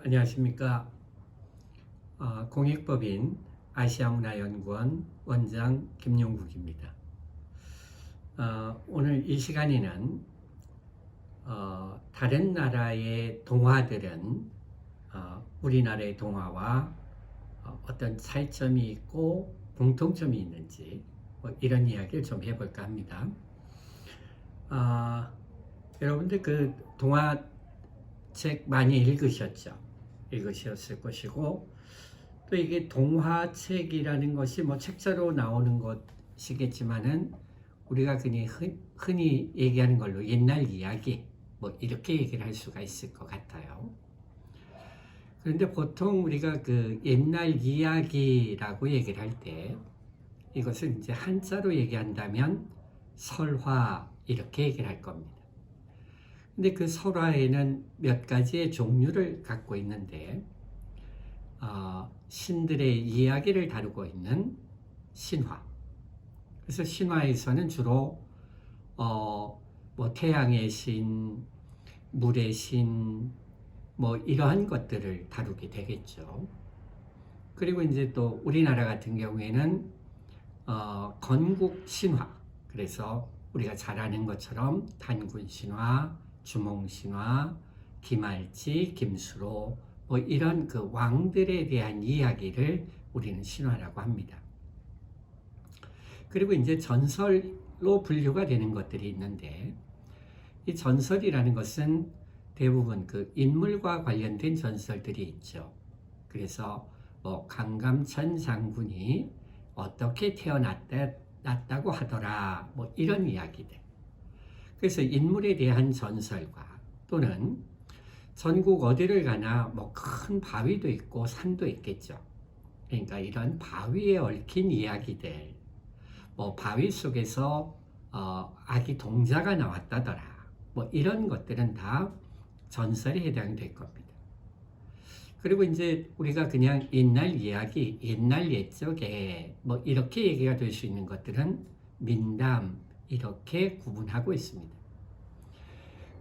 안녕하십니까. 공익법인 아시아문화연구원 원장 김용국입니다. 오늘 이 시간에는 다른 나라의 동화들은 우리나라의 동화와 어떤 차이점이 있고 공통점이 있는지 이런 이야기를 좀 해볼까 합니다. 여러분들 그 동화책 많이 읽으셨을 것이고, 또 이게 동화책이라는 것이 책자로 나오는 것이겠지만은 우리가 흔히 얘기하는 걸로 옛날 이야기 이렇게 얘기를 할 수가 있을 것 같아요. 그런데 보통 우리가 그 옛날 이야기라고 얘기를 할 때 이것을 이제 한자로 얘기한다면 설화 이렇게 얘기를 할 겁니다. 근데 그 설화에는 몇 가지의 종류를 갖고 있는데, 신들의 이야기를 다루고 있는 신화. 그래서 신화에서는 주로 태양의 신, 물의 신, 이러한 것들을 다루게 되겠죠. 그리고 이제 또 우리나라 같은 경우에는 건국 신화. 그래서 우리가 잘 아는 것처럼 단군 신화, 주몽 신화, 김알지, 김수로 이런 그 왕들에 대한 이야기를 우리는 신화라고 합니다. 그리고 이제 전설로 분류가 되는 것들이 있는데, 이 전설이라는 것은 대부분 그 인물과 관련된 전설들이 있죠. 그래서 강감천 장군이 어떻게 태어났다고 하더라, 이런 이야기들. 그래서 인물에 대한 전설과, 또는 전국 어디를 가나 큰 바위도 있고 산도 있겠죠. 그러니까 이런 바위에 얽힌 이야기들, 바위 속에서 아기 동자가 나왔다더라, 이런 것들은 다 전설에 해당될 겁니다. 그리고 이제 우리가 그냥 옛날 이야기, 옛날 옛적에 이렇게 얘기가 될 수 있는 것들은 민담, 이렇게 구분하고 있습니다.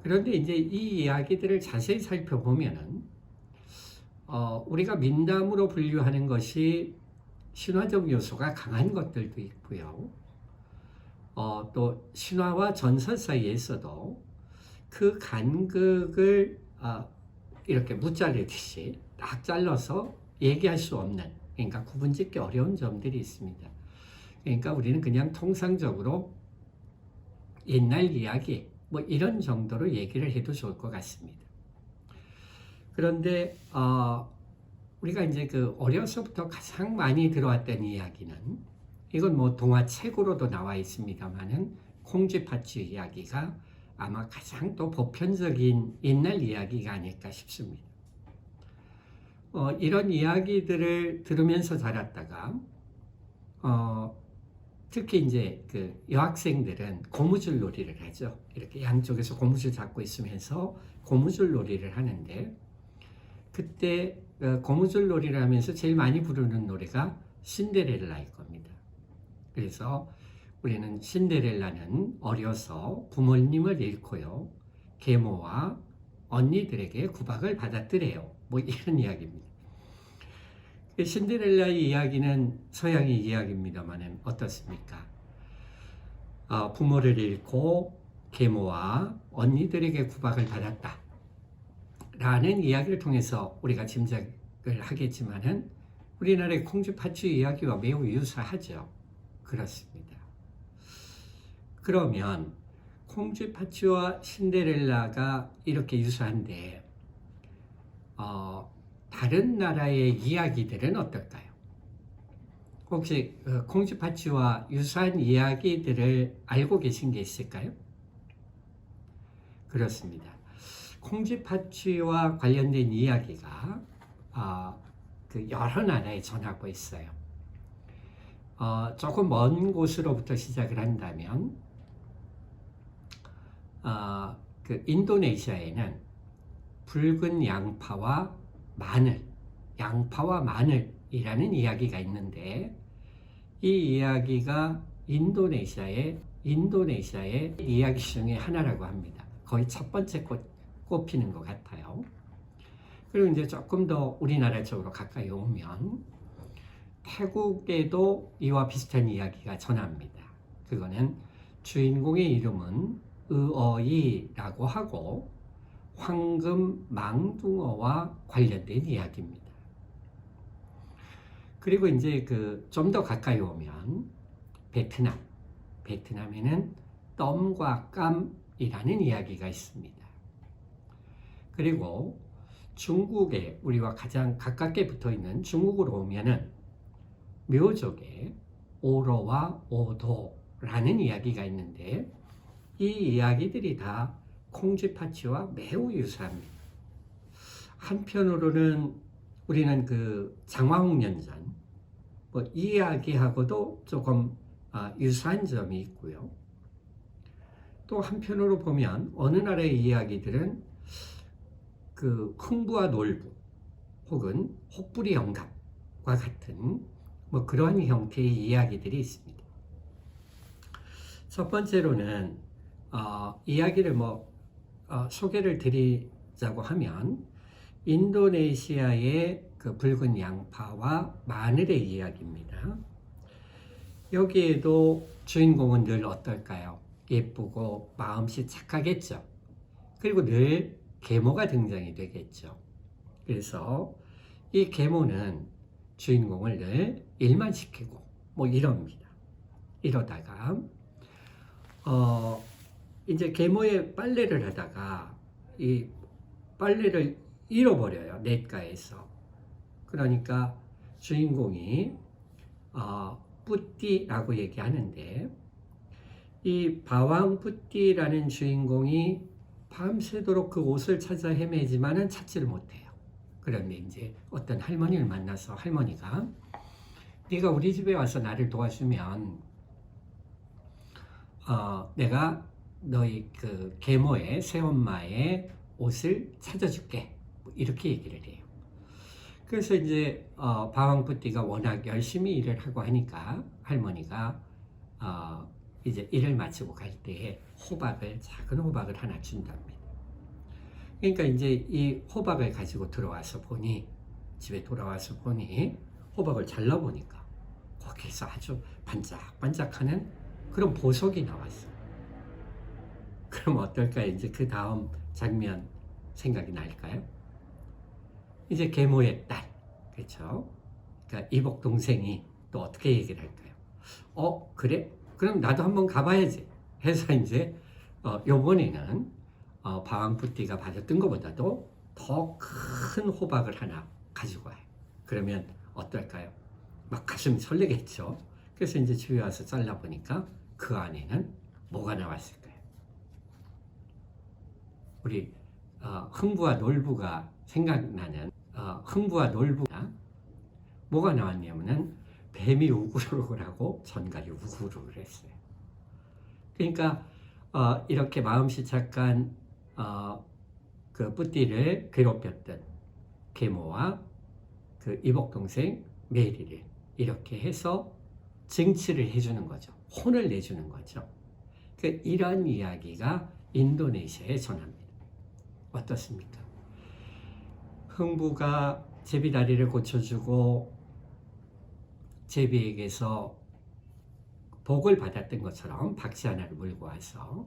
그런데 이제 이 이야기들을 자세히 살펴보면은 우리가 민담으로 분류하는 것이 신화적 요소가 강한 것들도 있고요. 또 신화와 전설 사이에서도 그 간극을 이렇게 무자르듯이 딱 잘라서 얘기할 수 없는, 그러니까 구분짓기 어려운 점들이 있습니다. 그러니까 우리는 그냥 통상적으로 옛날 이야기 이런 정도로 얘기를 해도 좋을 것 같습니다. 그런데 우리가 이제 그 어려서부터 가장 많이 들어왔던 이야기는, 이건 동화책으로도 나와 있습니다만은 콩쥐팥쥐 이야기가 아마 가장 또 보편적인 옛날 이야기가 아닐까 싶습니다. 이런 이야기들을 들으면서 자랐다가 특히 이제 그 여학생들은 고무줄 놀이를 하죠. 이렇게 양쪽에서 고무줄 잡고 있으면서 고무줄 놀이를 하는데, 그때 고무줄 놀이를 하면서 제일 많이 부르는 노래가 신데렐라일 겁니다. 그래서 우리는 신데렐라는 어려서 부모님을 잃고요, 계모와 언니들에게 구박을 받았더래요. 이런 이야기입니다. 신데렐라의 이야기는 서양의 이야기입니다만 어떻습니까? 부모를 잃고 계모와 언니들에게 구박을 받았다 라는 이야기를 통해서 우리가 짐작을 하겠지만은 우리나라의 콩쥐팥쥐 이야기와 매우 유사하죠. 그렇습니다. 그러면 콩쥐팥쥐와 신데렐라가 이렇게 유사한데 다른 나라의 이야기들은 어떨까요? 혹시 콩쥐팥쥐와 유사한 이야기들을 알고 계신 게 있을까요? 그렇습니다. 콩쥐팥쥐와 관련된 이야기가 그 여러 나라에 전하고 있어요. 조금 먼 곳으로부터 시작을 한다면 그 인도네시아에는 붉은 양파와 마늘이라는 이야기가 있는데, 이 이야기가 인도네시아의 이야기 중에 하나라고 합니다. 거의 첫 번째 꼽히는 것 같아요. 그리고 이제 조금 더 우리나라 쪽으로 가까이 오면 태국에도 이와 비슷한 이야기가 전합니다. 그거는 주인공의 이름은 의어이라고 하고 황금 망둥어와 관련된 이야기입니다. 그리고 이제 그 좀 더 가까이 오면 베트남에는 덤과 깜이라는 이야기가 있습니다. 그리고 중국에 우리와 가장 가깝게 붙어 있는 중국으로 오면은 묘족의 오로와 오도라는 이야기가 있는데 이 이야기들이 다 콩쥐파치와 매우 유사합니다. 한편으로는 우리는 그 장화홍련전 이 이야기하고도 조금 유사한 점이 있고요. 또 한편으로 보면 어느 나라의 이야기들은 그 흥부와 놀부 혹은 혹부리 영감과 같은 그러한 형태의 이야기들이 있습니다. 첫 번째로는 이야기를 소개를 드리자고 하면 인도네시아의 그 붉은 양파와 마늘의 이야기입니다. 여기에도 주인공은 늘 어떨까요? 예쁘고 마음씨 착하겠죠. 그리고 늘 계모가 등장이 되겠죠. 그래서 이 계모는 주인공을 늘 일만 시키고 이럽니다. 이러다가 이제 계모의 빨래를 하다가 이 빨래를 잃어버려요. 냇가에서. 그러니까 주인공이 뿌띠라고 얘기하는데 이 바왕 뿌띠라는 주인공이 밤새도록 그 옷을 찾아 헤매지만은 찾지를 못해요. 그런데 이제 어떤 할머니를 만나서 할머니가 네가 우리 집에 와서 나를 도와주면 내가 너희 그 계모의 새엄마의 옷을 찾아줄게. 이렇게 얘기를 해요. 그래서 이제 바왕뿌띠가 워낙 열심히 일을 하고 하니까 할머니가 이제 일을 마치고 갈 때에 작은 호박을 하나 준답니다. 그러니까 이제 이 호박을 가지고 집에 돌아와서 보니 호박을 잘라보니까 거기에서 아주 반짝반짝하는 그런 보석이 나왔어요. 그럼 어떨까요? 이제 그 다음 장면 생각이 날까요? 이제 계모의 딸, 그렇죠? 그러니까 이복 동생이 또 어떻게 얘기를 할까요? 그래? 그럼 나도 한번 가봐야지. 해서 이제 요번에는 바왕뿌띠가 받았던 것보다도 더 큰 호박을 하나 가지고 와요. 그러면 어떨까요? 막 가슴이 설레겠죠. 그래서 이제 집에 와서 잘라보니까 그 안에는 뭐가 나왔을까요? 우리 흥부와 놀부가 생각나는 흥부와 놀부가 뭐가 나왔냐면은 뱀이 우글우글 하고 전갈이 우글우글 했어요. 그러니까 이렇게 마음씨 착한 그 뿌띠를 괴롭혔던 계모와 그 이복동생 메리를 이렇게 해서 증치를 해주는 거죠. 혼을 내주는 거죠. 이런 이야기가 인도네시아에 전합니다. 어떻습니까? 흥부가 제비다리를 고쳐주고 제비에게서 복을 받았던 것처럼 박씨 하나를 물고 와서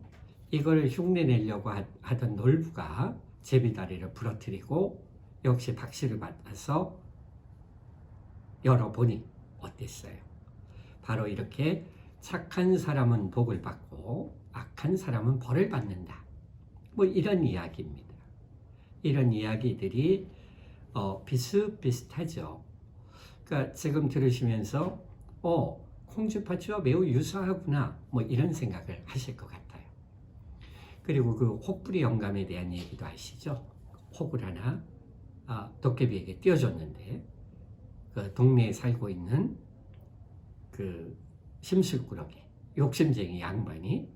이걸 흉내내려고 하던 놀부가 제비다리를 부러뜨리고 역시 박씨를 받아서 열어보니 어땠어요? 바로 이렇게 착한 사람은 복을 받고 악한 사람은 벌을 받는다. 이런 이야기입니다. 이런 이야기들이 비슷비슷하죠. 그러니까 지금 들으시면서 콩쥐파치와 매우 유사하구나 이런 생각을 하실 것 같아요. 그리고 그 혹부리 영감에 대한 얘기도 아시죠? 혹을 하나 도깨비에게 띄워줬는데 그 동네에 살고 있는 그 심술꾸러기 욕심쟁이 양반이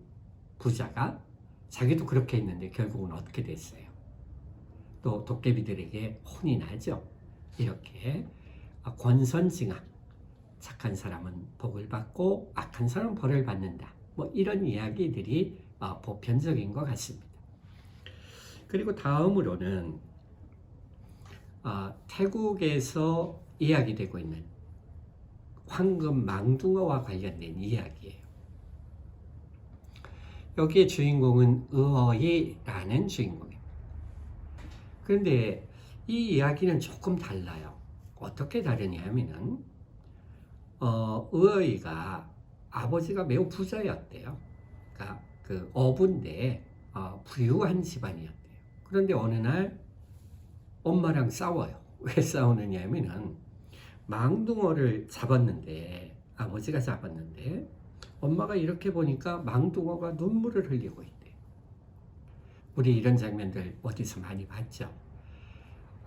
부자가 자기도 그렇게 했는데 결국은 어떻게 됐어요? 또 도깨비들에게 혼이 나죠. 이렇게 권선징악, 착한 사람은 복을 받고 악한 사람은 벌을 받는다. 이런 이야기들이 보편적인 것 같습니다. 그리고 다음으로는 태국에서 이야기되고 있는 황금 망둥어와 관련된 이야기예요. 여기에 주인공은 의어이라는 주인공입니다. 그런데 이 이야기는 조금 달라요. 어떻게 다르냐 하면은 의어이가 아버지가 매우 부자였대요. 그러니까 그 어부인데 부유한 집안이었대요. 그런데 어느 날 엄마랑 싸워요. 왜 싸우느냐 하면은 망둥어를 잡았는데 아버지가 잡았는데 엄마가 이렇게 보니까 망둥어가 눈물을 흘리고 있대. 우리 이런 장면들 어디서 많이 봤죠?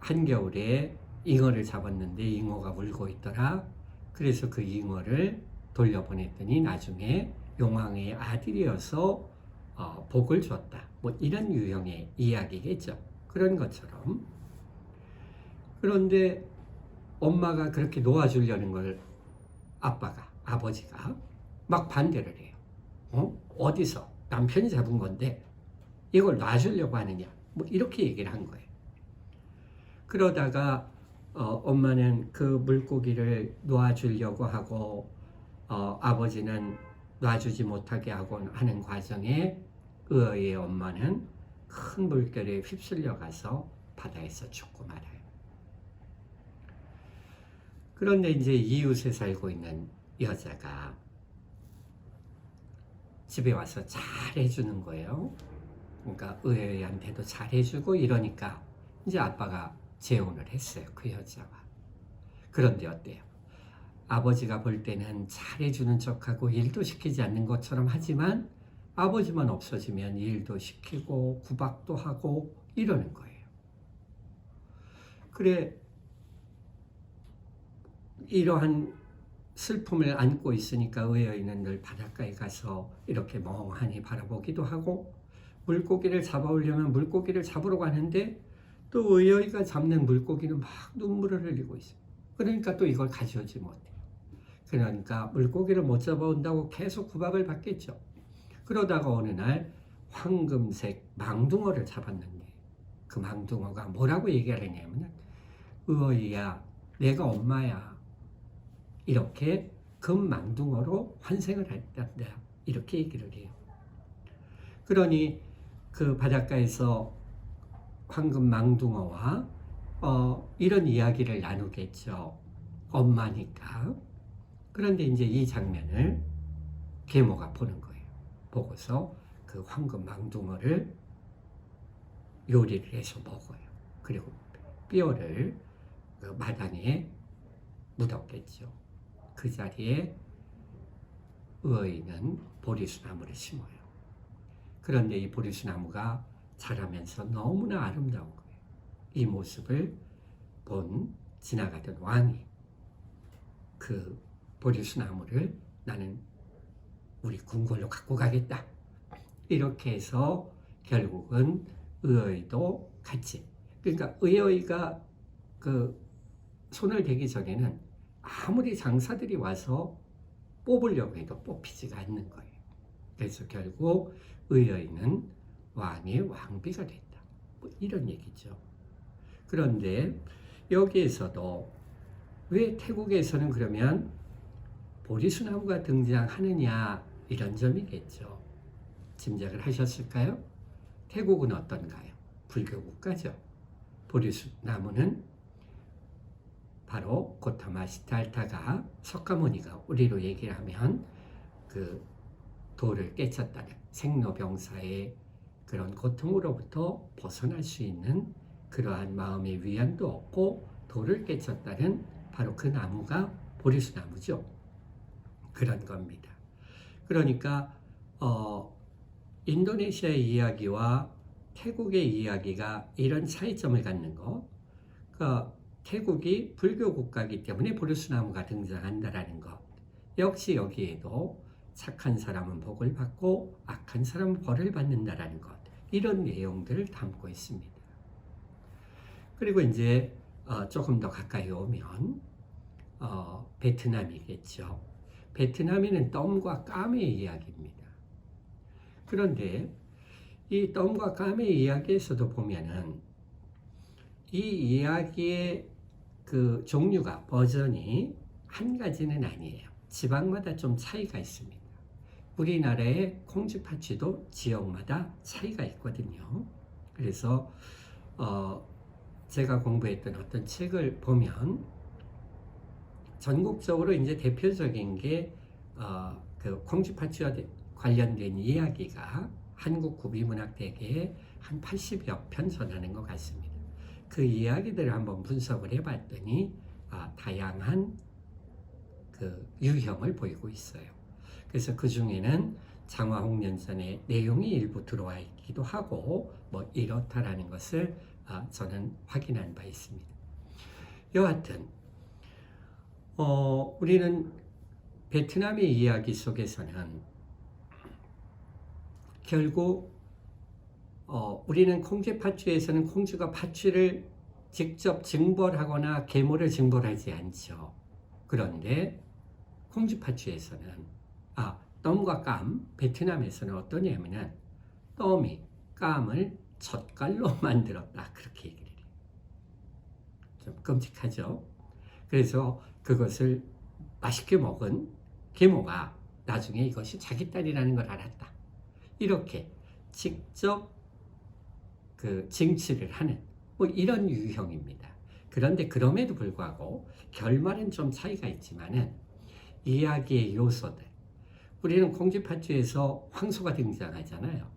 한겨울에 잉어를 잡았는데 잉어가 울고 있더라. 그래서 그 잉어를 돌려보냈더니 나중에 용왕의 아들이어서 복을 줬다. 뭐 이런 유형의 이야기겠죠. 그런 것처럼. 그런데 엄마가 그렇게 놓아주려는 걸 아버지가 막 반대를 해요. 어디서 남편이 잡은 건데 이걸 놔주려고 하느냐. 뭐 이렇게 얘기를 한 거예요. 그러다가 엄마는 그 물고기를 놓아주려고 하고 아버지는 놔주지 못하게 하는 과정에 의어의 엄마는 큰 물결에 휩쓸려 가서 바다에서 죽고 말아요. 그런데 이제 이웃에 살고 있는 여자가 집에 와서 잘해주는 거예요. 그러니까 의어이한테도 잘해주고 이러니까 이제 아빠가 재혼을 했어요. 그 여자와. 그런데 어때요? 아버지가 볼 때는 잘해주는 척하고 일도 시키지 않는 것처럼 하지만 아버지만 없어지면 일도 시키고 구박도 하고 이러는 거예요. 그래 이러한 슬픔을 안고 있으니까 의어이는 늘 바닷가에 가서 이렇게 멍하니 바라보기도 하고 물고기를 잡아오려면 물고기를 잡으러 가는데 또 의어이가 잡는 물고기는 막 눈물을 흘리고 있어요. 그러니까 또 이걸 가져오지 못해요. 그러니까 물고기를 못 잡아온다고 계속 구박을 받겠죠. 그러다가 어느 날 황금색 망둥어를 잡았는데 그 망둥어가 뭐라고 얘기하느냐면 의어이야 내가 엄마야 이렇게 금망둥어로 환생을 했단다 이렇게 얘기를 해요. 그러니 그 바닷가에서 황금망둥어와 이런 이야기를 나누겠죠. 엄마니까. 그런데 이제 이 장면을 계모가 보는 거예요. 보고서 그 황금망둥어를 요리를 해서 먹어요. 그리고 뼈를 그 마당에 묻었겠죠. 그 자리에 의어이는 보리수나무를 심어요. 그런데 이 보리수나무가 자라면서 너무나 아름다운 거예요. 이 모습을 본 지나가던 왕이 그 보리수나무를 나는 우리 궁궐로 갖고 가겠다. 이렇게 해서 결국은 의어이도 같이. 그러니까 의어이가 그 손을 대기 전에는 아무리 장사들이 와서 뽑으려고 해도 뽑히지가 않는 거예요. 그래서 결국 의어이는 왕의 왕비가 됐다. 뭐 이런 얘기죠. 그런데 여기에서도 왜 태국에서는 그러면 보리수나무가 등장하느냐 이런 점이겠죠. 짐작을 하셨을까요? 태국은 어떤가요? 불교 국가죠. 보리수나무는 바로 고타마 시달타가 석가모니가 우리로 얘기를 하면 그 도를 깨쳤다는 생로병사의 그런 고통으로부터 벗어날 수 있는 그러한 마음의 위안도 얻고 도를 깨쳤다는 바로 그 나무가 보리수나무죠. 그런 겁니다. 그러니까 인도네시아의 이야기와 태국의 이야기가 이런 차이점을 갖는 거. 그러니까 태국이 불교 국가이기 때문에 보리수나무가 등장한다라는 것. 역시 여기에도 착한 사람은 복을 받고 악한 사람은 벌을 받는다라는 것. 이런 내용들을 담고 있습니다. 그리고 이제 조금 더 가까이 오면 베트남이겠죠. 베트남에는 덤과 까메의 이야기입니다. 그런데 이 덤과 까메의 이야기에서도 보면은 이 이야기의 그 종류가 버전이 한 가지는 아니에요. 지방마다 좀 차이가 있습니다. 우리나라의 콩쥐팥쥐도 지역마다 차이가 있거든요. 그래서 제가 공부했던 어떤 책을 보면 전국적으로 이제 대표적인 게 그 콩쥐팥쥐와 관련된 이야기가 한국 구비문학대계에 한 80여 편 전하는 것 같습니다. 그 이야기들을 한번 분석을 해봤더니 다양한 그 유형을 보이고 있어요. 그래서 그 중에는 장화홍련전의 내용이 일부 들어와 있기도 하고 뭐 이렇다라는 것을 저는 확인한 바 있습니다. 여하튼 우리는 베트남의 이야기 속에서는 결국 우리는 콩쥐팥쥐에서는 콩쥐가 팥쥐를 직접 징벌하거나 계모를 징벌하지 않죠. 그런데 콩쥐팥쥐에서는 덤과 깜, 베트남에서는 어떠냐면은 덤이 깜을 젓갈로 만들었다 그렇게 얘기를 해요. 좀 끔찍하죠. 그래서 그것을 맛있게 먹은 계모가 나중에 이것이 자기 딸이라는 걸 알았다. 이렇게 직접 그 징치를 하는 뭐 이런 유형입니다. 그런데 그럼에도 불구하고 결말은 좀 차이가 있지만은 이야기의 요소들, 우리는 콩쥐팥쥐에서 황소가 등장하잖아요.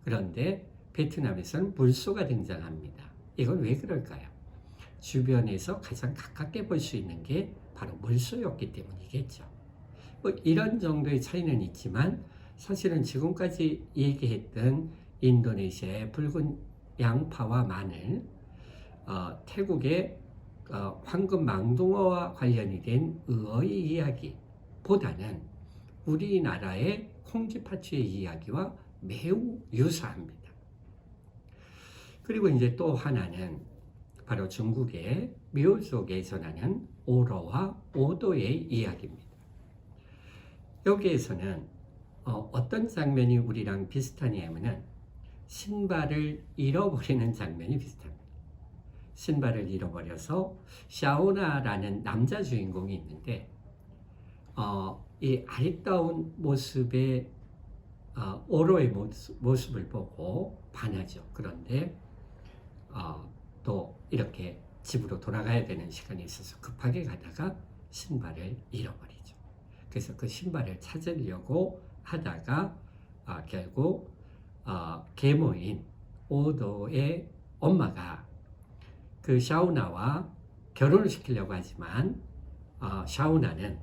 그런데 베트남에서는 물소가 등장합니다. 이건 왜 그럴까요? 주변에서 가장 가깝게 볼 수 있는 게 바로 물소였기 때문이겠죠. 뭐 이런 정도의 차이는 있지만 사실은 지금까지 얘기했던 인도네시아의 붉은 양파와 마늘, 태국의 황금 망둥어와 관련이 된 의어의 이야기보다는 우리나라의 콩쥐팥쥐의 이야기와 매우 유사합니다. 그리고 이제 또 하나는 바로 중국의 묘족에 전하는 오러와 오도의 이야기입니다. 여기에서는 어떤 장면이 우리랑 비슷하냐면은 신발을 잃어버리는 장면이 비슷합니다. 신발을 잃어버려서 샤오나라는 남자 주인공이 있는데 이 아리따운 모습의 오로의 모습을 보고 반하죠. 그런데 또 이렇게 집으로 돌아가야 되는 시간이 있어서 급하게 가다가 신발을 잃어버리죠. 그래서 그 신발을 찾으려고 하다가 결국 계모인 오도의 엄마가 그 샤오나와 결혼을 시키려고 하지만 샤오나는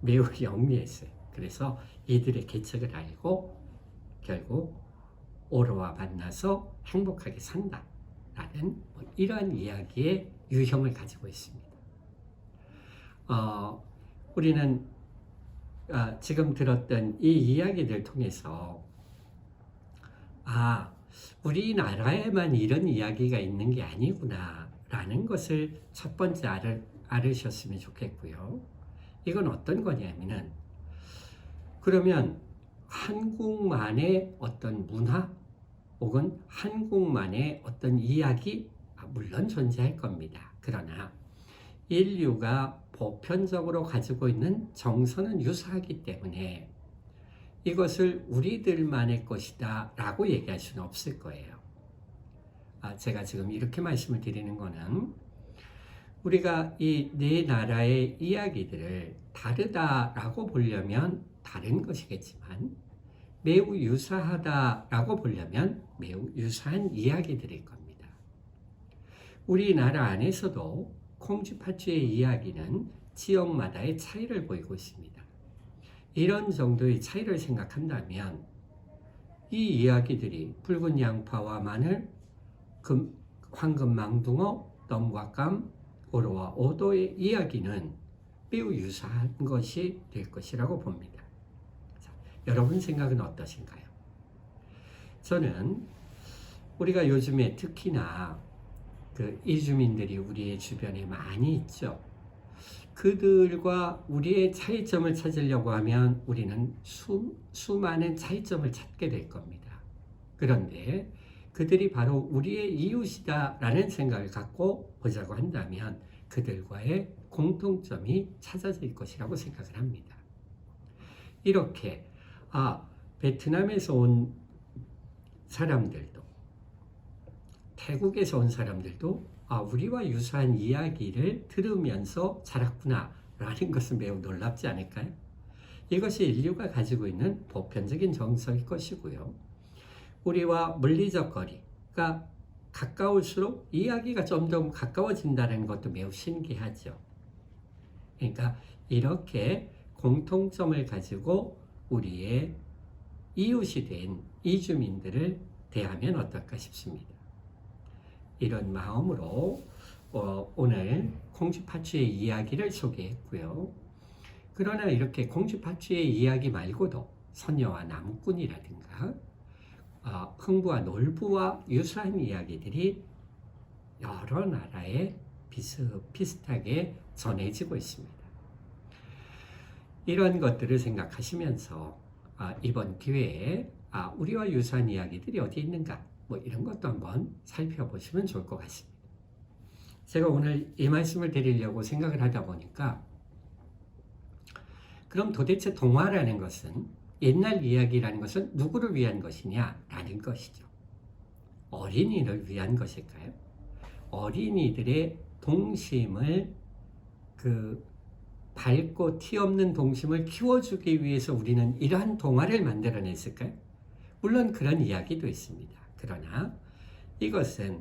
매우 영리했어요. 그래서 이들의 계책을 알고 결국 오로와 만나서 행복하게 산다라는 이러한 이야기의 유형을 가지고 있습니다. 우리는 지금 들었던 이 이야기를 통해서 우리나라에만 이런 이야기가 있는 게 아니구나 라는 것을 첫 번째 알으셨으면 좋겠고요. 이건 어떤 거냐면은 그러면 한국만의 어떤 문화 혹은 한국만의 어떤 이야기 물론 존재할 겁니다. 그러나 인류가 보편적으로 가지고 있는 정서는 유사하기 때문에 이것을 우리들만의 것이다 라고 얘기할 수는 없을 거예요. 제가 지금 이렇게 말씀을 드리는 거는 우리가 이 네 나라의 이야기들을 다르다라고 보려면 다른 것이겠지만 매우 유사하다라고 보려면 매우 유사한 이야기들일 겁니다. 우리나라 안에서도 콩쥐팥쥐의 이야기는 지역마다의 차이를 보이고 있습니다. 이런 정도의 차이를 생각한다면 이 이야기들이 붉은 양파와 마늘, 황금 망둥어, 덤과 감, 오로와 오도의 이야기는 매우 유사한 것이 될 것이라고 봅니다. 자, 여러분 생각은 어떠신가요? 저는 우리가 요즘에 특히나 그 이주민들이 우리의 주변에 많이 있죠. 그들과 우리의 차이점을 찾으려고 하면 우리는 수많은 차이점을 찾게 될 겁니다. 그런데 그들이 바로 우리의 이웃이다라는 생각을 갖고 보자고 한다면 그들과의 공통점이 찾아질 것이라고 생각을 합니다. 이렇게 베트남에서 온 사람들도 태국에서 온 사람들도 우리와 유사한 이야기를 들으면서 자랐구나 라는 것은 매우 놀랍지 않을까요? 이것이 인류가 가지고 있는 보편적인 정서일 것이고요. 우리와 물리적 거리가 가까울수록 이야기가 점점 가까워진다는 것도 매우 신기하죠. 그러니까 이렇게 공통점을 가지고 우리의 이웃이 된 이주민들을 대하면 어떨까 싶습니다. 이런 마음으로 오늘 공주파추의 이야기를 소개했고요. 그러나 이렇게 공주파추의 이야기 말고도 선녀와 나무꾼이라든가 흥부와 놀부와 유사한 이야기들이 여러 나라에 비슷비슷하게 전해지고 있습니다. 이런 것들을 생각하시면서 이번 기회에 우리와 유사한 이야기들이 어디 있는가 이런 것도 한번 살펴보시면 좋을 것 같습니다. 제가 오늘 이 말씀을 드리려고 생각을 하다 보니까 그럼 도대체 동화라는 것은 옛날 이야기라는 것은 누구를 위한 것이냐라는 것이죠. 어린이를 위한 것일까요? 어린이들의 동심을 밝고 티 없는 동심을 키워주기 위해서 우리는 이러한 동화를 만들어냈을까요? 물론 그런 이야기도 있습니다. 그러나 이것은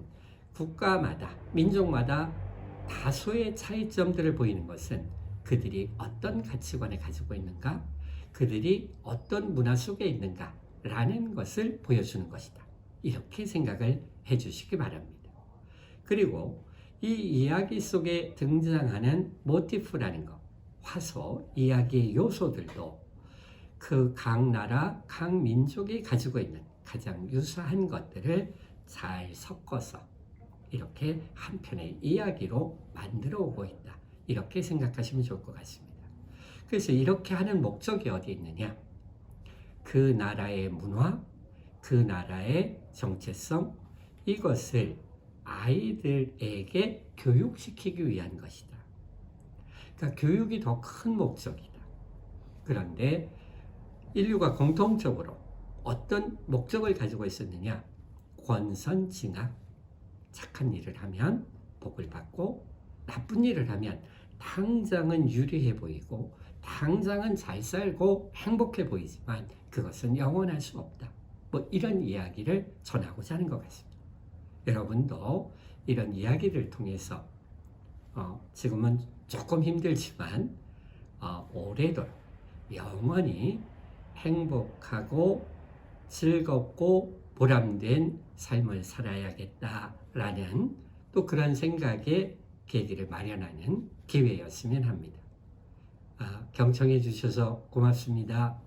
국가마다, 민족마다 다소의 차이점들을 보이는 것은 그들이 어떤 가치관을 가지고 있는가, 그들이 어떤 문화 속에 있는가 라는 것을 보여주는 것이다. 이렇게 생각을 해주시기 바랍니다. 그리고 이 이야기 속에 등장하는 모티프라는 것, 화소, 이야기의 요소들도 그 각 나라, 각 민족이 가지고 있는 가장 유사한 것들을 잘 섞어서 이렇게 한 편의 이야기로 만들어 오고 있다. 이렇게 생각하시면 좋을 것 같습니다. 그래서 이렇게 하는 목적이 어디 있느냐? 그 나라의 문화, 그 나라의 정체성, 이것을 아이들에게 교육시키기 위한 것이다. 그러니까 교육이 더 큰 목적이다. 그런데 인류가 공통적으로 어떤 목적을 가지고 있었느냐? 권선징악, 착한 일을 하면 복을 받고 나쁜 일을 하면 당장은 유리해 보이고 당장은 잘 살고 행복해 보이지만 그것은 영원할 수 없다. 이런 이야기를 전하고자 하는 것 같습니다. 여러분도 이런 이야기를 통해서 지금은 조금 힘들지만 오래도록 영원히 행복하고 즐겁고 보람된 삶을 살아야겠다라는 또 그런 생각의 계기를 마련하는 기회였으면 합니다. 경청해 주셔서 고맙습니다.